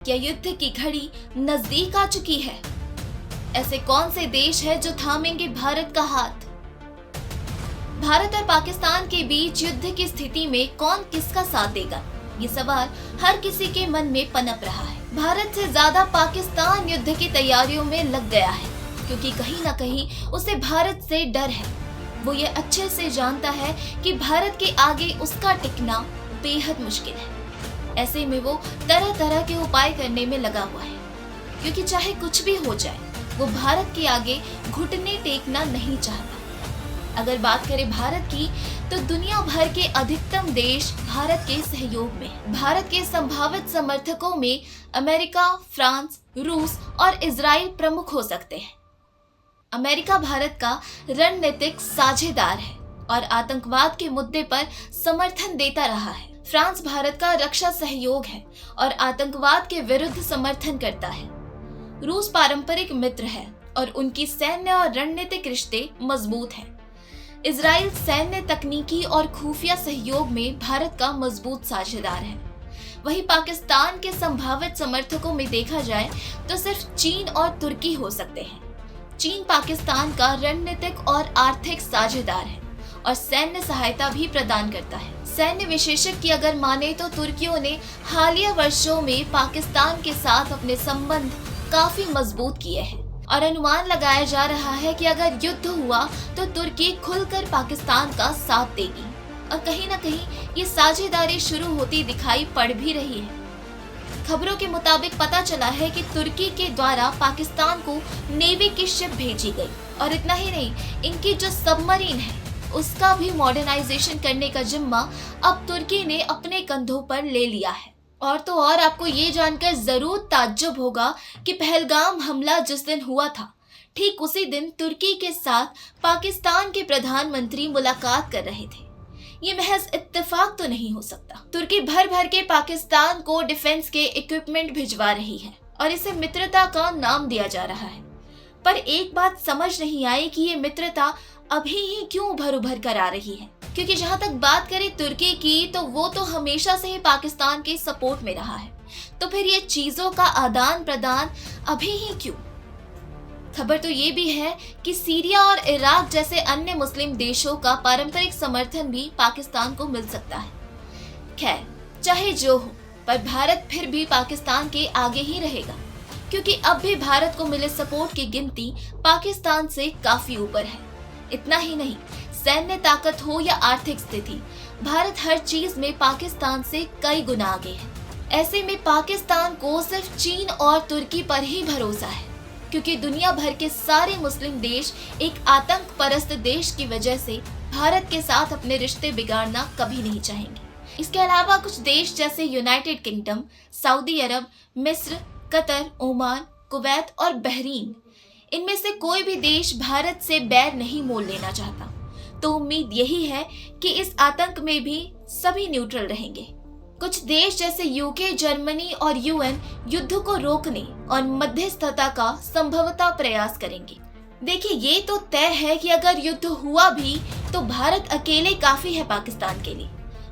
क्या युद्ध की घड़ी नजदीक आ चुकी है? ऐसे कौन से देश हैं जो थामेंगे भारत का हाथ? भारत और पाकिस्तान के बीच युद्ध की स्थिति में कौन किसका साथ देगा, ये सवाल हर किसी के मन में पनप रहा है। भारत से ज्यादा पाकिस्तान युद्ध की तैयारियों में लग गया है, क्योंकि कहीं ना कहीं उसे भारत से डर है। वो ये अच्छे से जानता है कि भारत के आगे उसका टिकना बेहद मुश्किल है। ऐसे में वो तरह तरह के उपाय करने में लगा हुआ है, क्योंकि चाहे कुछ भी हो जाए वो भारत के आगे घुटने टेकना नहीं चाहता। अगर बात करें भारत की, तो दुनिया भर के अधिकतम देश भारत के सहयोग में हैं। भारत के संभावित समर्थकों में अमेरिका, फ्रांस, रूस और इजराइल प्रमुख हो सकते हैं। अमेरिका भारत का रणनीतिक साझेदार है और आतंकवाद के मुद्दे पर समर्थन देता रहा है। फ्रांस भारत का रक्षा सहयोग है और आतंकवाद के विरुद्ध समर्थन करता है। रूस पारंपरिक मित्र है और उनकी सैन्य और रणनीतिक रिश्ते मजबूत हैं। इजराइल सैन्य, तकनीकी और खुफिया सहयोग में भारत का मजबूत साझेदार है। वहीं पाकिस्तान के संभावित समर्थकों में देखा जाए तो सिर्फ चीन और तुर्की हो सकते हैं। चीन पाकिस्तान का रणनीतिक और आर्थिक साझेदार है और सैन्य सहायता भी प्रदान करता है। सैन्य विशेषज्ञ की अगर माने तो तुर्कियों ने हालिया वर्षों में पाकिस्तान के साथ अपने संबंध काफी मजबूत किए हैं और अनुमान लगाया जा रहा है कि अगर युद्ध हुआ तो तुर्की खुलकर पाकिस्तान का साथ देगी और कहीं ना कहीं ये साझेदारी शुरू होती दिखाई पड़ भी रही है। खबरों के मुताबिक पता चला है कि तुर्की के द्वारा पाकिस्तान को नेवी की शिप भेजी गई और इतना ही नहीं, इनकी जो सबमरीन है उसका भी मॉडर्नाइजेशन करने का जिम्मा अब तुर्की ने अपने कंधों पर ले लिया है। और तो और आपको ये जानकर जरूर ताज्जुब होगा कि पहलगाम हमला जिस दिन हुआ था, ठीक उसी दिन तुर्की के साथ पाकिस्तान के प्रधानमंत्री मुलाकात कर रहे थे। ये महज इत्तेफाक तो नहीं हो सकता। तुर्की भर भर के पाकिस्तान को डिफेंस के इक्विपमेंट भिजवा रही है और इसे मित्रता का नाम दिया जा रहा है। पर एक बात समझ नहीं आई कि ये मित्रता अभी ही क्यों उभर कर आ रही है, क्योंकि जहां तक बात करें तुर्की की, तो वो तो हमेशा से ही पाकिस्तान के सपोर्ट में रहा है। तो फिर ये चीजों का आदान प्रदान अभी ही क्यों? खबर तो ये भी है कि सीरिया और इराक जैसे अन्य मुस्लिम देशों का पारंपरिक समर्थन भी पाकिस्तान को मिल सकता है। खैर, चाहे जो हो, पर भारत फिर भी पाकिस्तान के आगे ही रहेगा, क्योंकि अब भी भारत को मिले सपोर्ट की गिनती पाकिस्तान से काफी ऊपर है। इतना ही नहीं, सैन्य ताकत हो या आर्थिक स्थिति, भारत हर चीज में पाकिस्तान से कई गुना आगे है। ऐसे में पाकिस्तान को सिर्फ चीन और तुर्की पर ही भरोसा है, क्योंकि दुनिया भर के सारे मुस्लिम देश एक आतंक परस्त देश की वजह से भारत के साथ अपने रिश्ते बिगाड़ना कभी नहीं चाहेंगे। इसके अलावा कुछ देश जैसे यूनाइटेड किंगडम, सऊदी अरब, मिस्र, कतर, ओमान, कुवैत और बहरीन, इनमें से कोई भी देश भारत से बैर नहीं मोल लेना चाहता। तो उम्मीद यही है कि इस आतंक में भी सभी न्यूट्रल रहेंगे। कुछ देश जैसे यूके, जर्मनी और यूएन युद्ध को रोकने और मध्यस्थता का संभवतः प्रयास करेंगे। देखिए, ये तो तय है कि अगर युद्ध हुआ भी तो भारत अकेले काफी है पाकिस्तान के लिए।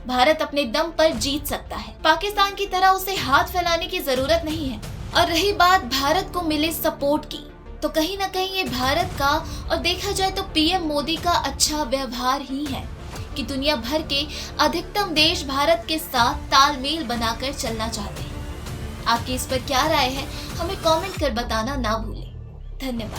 भारत अपने दम पर जीत सकता है। पाकिस्तान की तरह उसे हाथ फैलाने की जरूरत नहीं है। और रही बात भारत को मिले सपोर्ट की, तो कहीं ना कहीं ये भारत का और देखा जाए तो पीएम मोदी का अच्छा व्यवहार ही है कि दुनिया भर के अधिकतम देश भारत के साथ तालमेल बनाकर चलना चाहते हैं। आपकी इस पर क्या राय है, हमें कमेंट कर बताना ना भूलें। धन्यवाद।